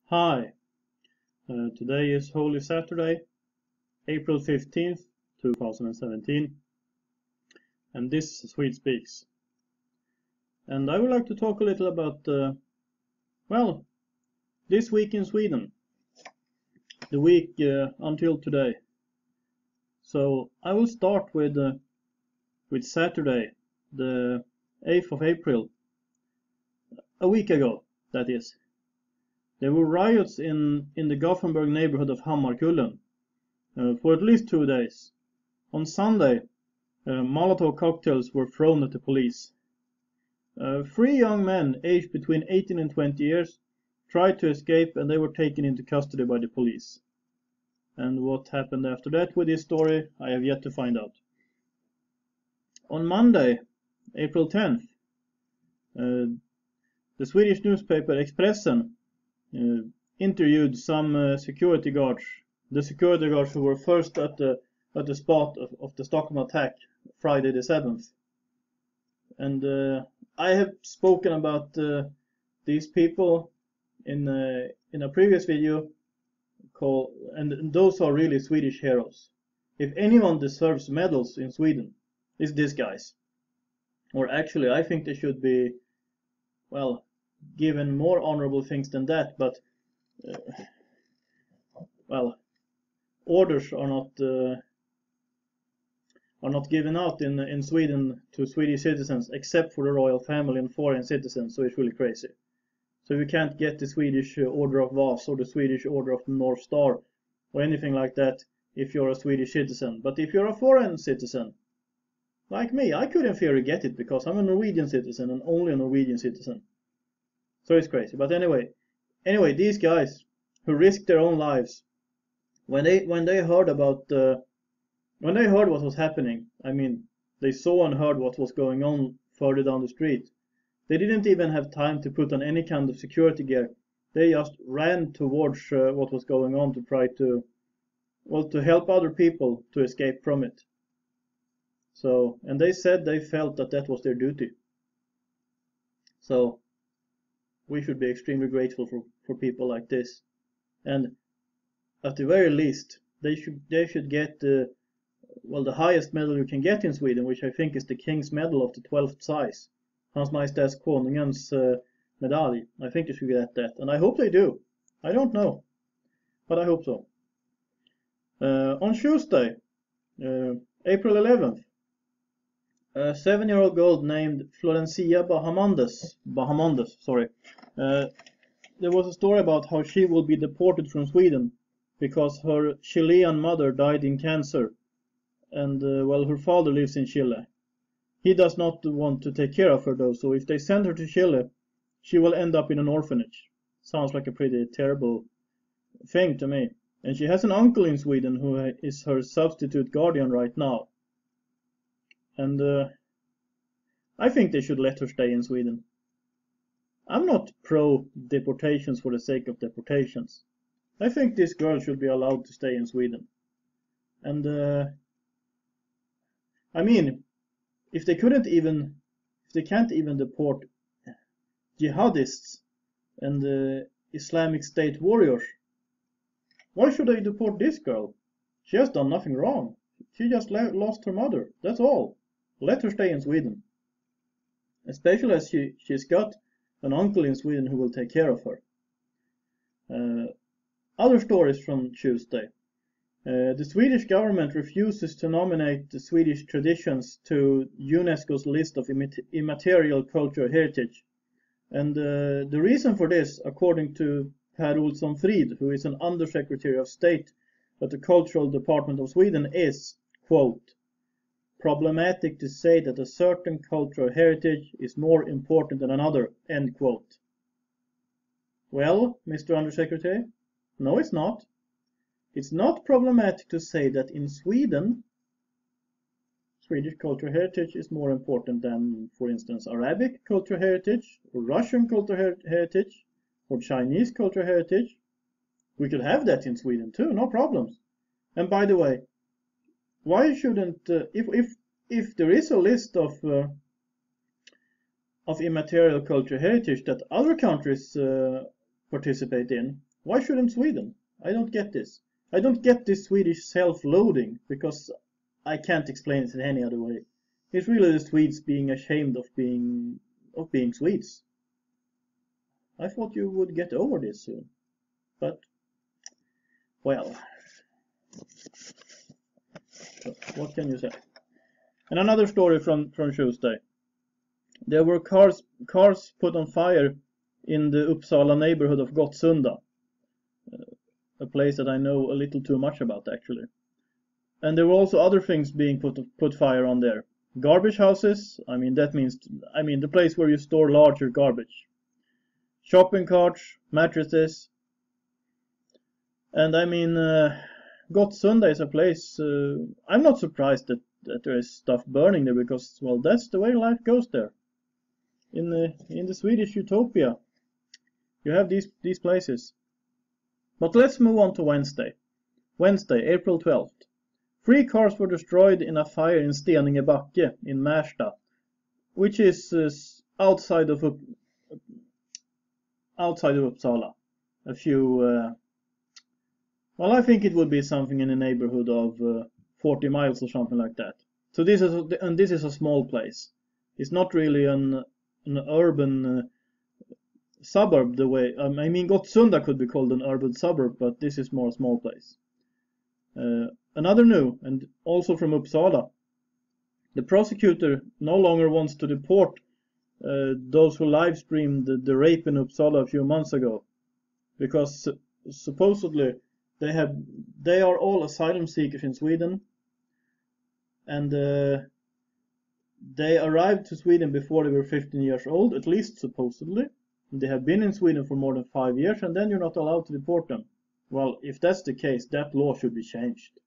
Hi, today is Holy Saturday, April 15th, 2017, and this Swede Speaks. And I would like to talk a little about, this week in Sweden, the week until today. So I will start with Saturday, the 8th of April, a week ago, that is. There were riots in the Gothenburg neighborhood of Hammarkullen for at least 2 days. On Sunday, Molotov cocktails were thrown at the police. 3 young men, aged between 18 and 20 years, tried to escape and they were taken into custody by the police. And what happened after that with this story, I have yet to find out. On Monday, April 10th, the Swedish newspaper Expressen interviewed some security guards, the security guards who were first at the spot of the Stockholm attack, Friday the 7th. And I have spoken about these people in a previous video, and those are really Swedish heroes. If anyone deserves medals in Sweden, it's these guys. Or actually, I think they should be, given more honorable things than that, but orders are not given out in Sweden to Swedish citizens except for the royal family and foreign citizens, so it's really crazy. So you can't get the Swedish Order of Vasa or the Swedish Order of the North Star or anything like that if you're a Swedish citizen. But if you're a foreign citizen, like me, I could in theory get it because I'm a Norwegian citizen and only a Norwegian citizen. So it's crazy. But anyway, these guys who risked their own lives, when they heard about when they heard what was happening, I mean, they saw and heard what was going on further down the street. They didn't even have time to put on any kind of security gear. They just ran towards what was going on to try to help other people to escape from it. So, and they said they felt that was their duty. So, we should be extremely grateful for people like this. And at the very least, they should get the highest medal you can get in Sweden, which I think is the King's Medal of the 12th size. Hans Majestäts Konungens medalj. I think they should get that, and I hope they do. I don't know, but I hope so. On Tuesday, April 11th, a 7-year-old girl named Florencia Bahamondes, there was a story about how she will be deported from Sweden because her Chilean mother died in cancer, and her father lives in Chile. He does not want to take care of her though, so if they send her to Chile, she will end up in an orphanage. Sounds like a pretty terrible thing to me. And she has an uncle in Sweden who is her substitute guardian right now. And I think they should let her stay in Sweden. I'm not pro deportations for the sake of deportations. I think this girl should be allowed to stay in Sweden. And I mean, if they can't even deport jihadists and Islamic State warriors, why should they deport this girl? She has done nothing wrong. She just lost her mother. That's all. Let her stay in Sweden. Especially as she's got an uncle in Sweden who will take care of her. Other stories from Tuesday. The Swedish government refuses to nominate the Swedish traditions to UNESCO's list of immaterial cultural heritage. And the reason for this, according to Per Olsson Frid, who is an Undersecretary of State at the Cultural Department of Sweden, is, quote, problematic to say that a certain cultural heritage is more important than another, end quote. Well, Mr. Undersecretary, no it's not. It's not problematic to say that in Sweden, Swedish cultural heritage is more important than, for instance, Arabic cultural heritage, or Russian cultural heritage, or Chinese cultural heritage. We could have that in Sweden too, no problems. And by the way, why shouldn't, if there is a list of immaterial cultural heritage that other countries participate in, Why shouldn't Sweden? I don't get this. I don't get this Swedish self-loathing, because I can't explain it in any other way. It's really the Swedes being ashamed of being Swedes. I thought you would get over this soon. But, well, what can you say? And another story from Tuesday. There were cars put on fire in the Uppsala neighborhood of Gottsunda, a place that I know a little too much about, actually. And there were also other things being put fire on there. Garbage houses, the place where you store larger garbage. Shopping carts, mattresses. And Gottsunda is a place, I'm not surprised that there is stuff burning there, because, well, that's the way life goes there. In the Swedish utopia, you have these places. But let's move on to Wednesday. Wednesday, April 12th. 3 cars were destroyed in a fire in Steningebacke in Märsta, which is outside of Uppsala. A few, I think it would be something in the neighborhood of 40 miles or something like that. So this is a small place. It's not really an urban suburb the way. Gottsunda could be called an urban suburb, but this is more a small place. Another new, and also from Uppsala. The prosecutor no longer wants to deport those who live streamed the rape in Uppsala a few months ago, because supposedly they are all asylum seekers in Sweden, and they arrived to Sweden before they were 15 years old, at least supposedly. They have been in Sweden for more than 5 years, and then you're not allowed to deport them. Well, if that's the case, that law should be changed.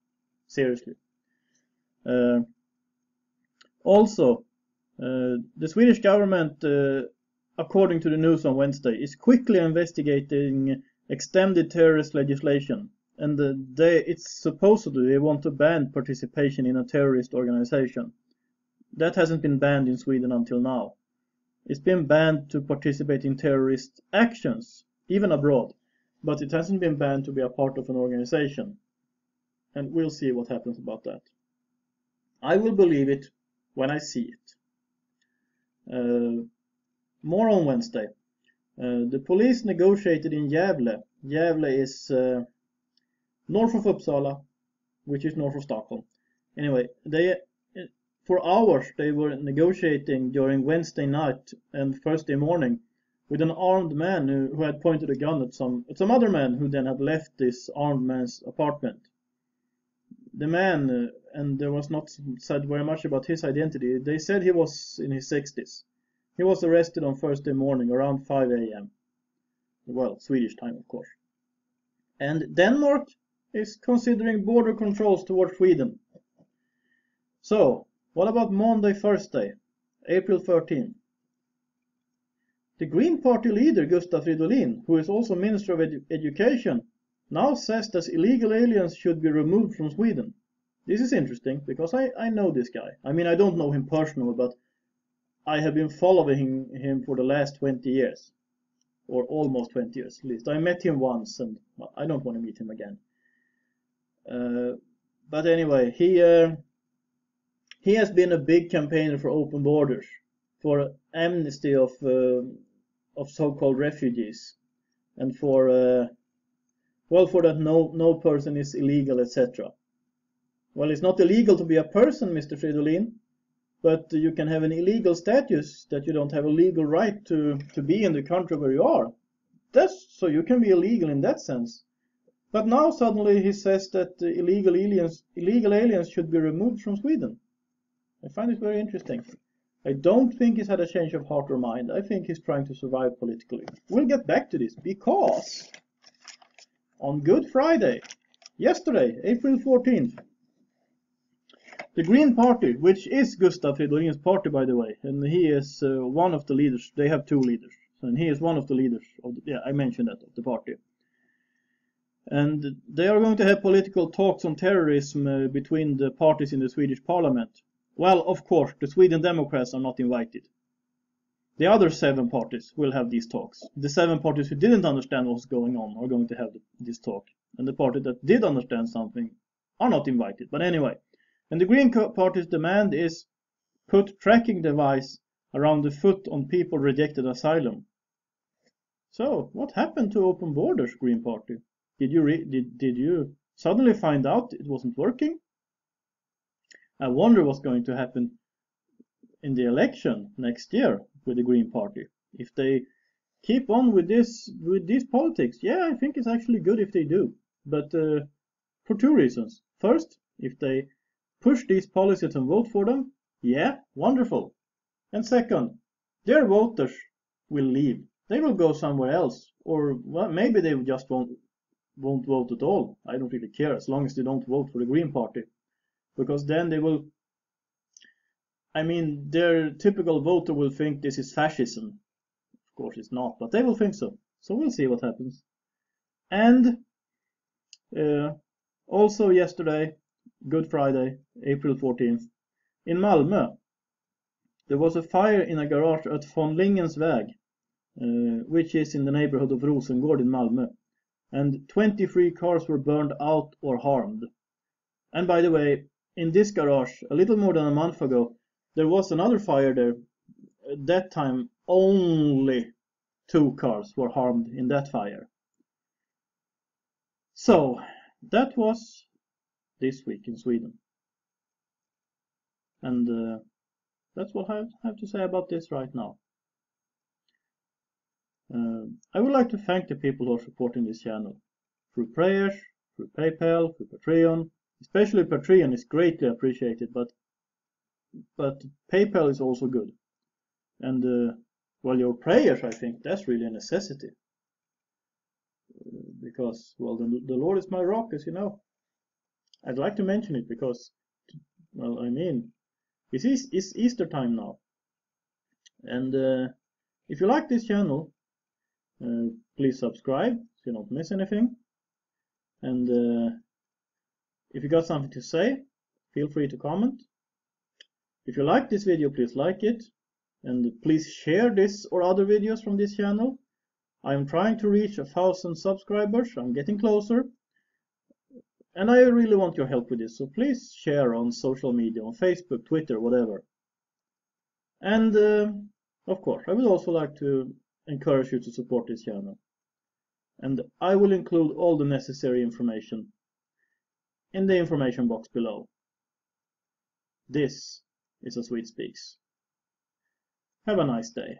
Seriously. Also, the Swedish government, according to the news on Wednesday, is quickly investigating extended terrorist legislation. And it's supposedly they want to ban participation in a terrorist organization. That hasn't been banned in Sweden until now. It's been banned to participate in terrorist actions, even abroad. But it hasn't been banned to be a part of an organization. And we'll see what happens about that. I will believe it when I see it. More on Wednesday. The police negotiated in Gävle. Gävle is north of Uppsala, which is north of Stockholm. Anyway, for hours they were negotiating during Wednesday night and Thursday morning with an armed man who had pointed a gun at some other man who then had left this armed man's apartment. The man, and there was not said very much about his identity, they said he was in his 60s. He was arrested on Thursday morning around 5 a.m. Well, Swedish time, of course. And Denmark is considering border controls towards Sweden. So, what about Monday, Thursday, April 13th? The Green Party leader, Gustav Fridolin, who is also Minister of Education, now says that illegal aliens should be removed from Sweden. This is interesting, because I know this guy. I don't know him personally, but I have been following him for the last 20 years. Or almost 20 years, at least. I met him once, and I don't want to meet him again. But anyway, he has been a big campaigner for open borders, for amnesty of so-called refugees, and for that no person is illegal, etc. Well, it's not illegal to be a person, Mr. Fridolin, but you can have an illegal status that you don't have a legal right to be in the country where you are. So you can be illegal in that sense. But now suddenly he says that illegal aliens should be removed from Sweden. I find it very interesting. I don't think he's had a change of heart or mind. I think he's trying to survive politically. We'll get back to this, because on Good Friday, yesterday, April 14th, the Green Party, which is Gustav Fridolin's party, by the way, and he is one of the leaders. They have 2 leaders, and he is one of the leaders of I mentioned that, of the party. And they are going to have political talks on terrorism between the parties in the Swedish parliament. Well, of course, the Sweden Democrats are not invited. the other 7 parties will have these talks. The 7 parties who didn't understand what was going on are going to have this talk. And the party that did understand something are not invited. But anyway, and the Green Party's demand is put tracking device around the foot on people rejected asylum. So, what happened to open borders, Green Party? Did you suddenly find out it wasn't working? I wonder what's going to happen in the election next year with the Green Party. If they keep on with these politics, yeah, I think it's actually good if they do. But for 2 reasons. First, if they push these policies and vote for them, yeah, wonderful. And second, their voters will leave. They will go somewhere else, or well, maybe they just won't vote at all. I don't really care, as long as they don't vote for the Green Party, because then they will. I mean, their typical voter will think this is fascism. Of course, it's not, but they will think so. So we'll see what happens. And also yesterday, Good Friday, April 14th, in Malmö, there was a fire in a garage at von Lingensväg, which is in the neighborhood of Rosengård in Malmö, and 23 cars were burned out or harmed. And by the way, in this garage, a little more than a month ago, there was another fire there. At that time, only 2 cars were harmed in that fire. So, that was this week in Sweden. And that's what I have to say about this right now. I would like to thank the people who are supporting this channel through prayers, through PayPal, through Patreon. Especially Patreon is greatly appreciated, but PayPal is also good. And well, your prayers, I think that's really a necessity, because well, the Lord is my rock, as you know. I'd like to mention it because, well, I mean, it's Easter time now, and if you like this channel, please subscribe so you don't miss anything. And if you got something to say, feel free to comment. If you like this video, please like it, and please share this or other videos from this channel. I am trying to reach 1,000 subscribers. I'm getting closer, and I really want your help with this, so please share on social media, on Facebook, Twitter, whatever. And of course, I would also like to encourage you to support this channel, and I will include all the necessary information in the information box below. This is A Swede Speaks. Have a nice day.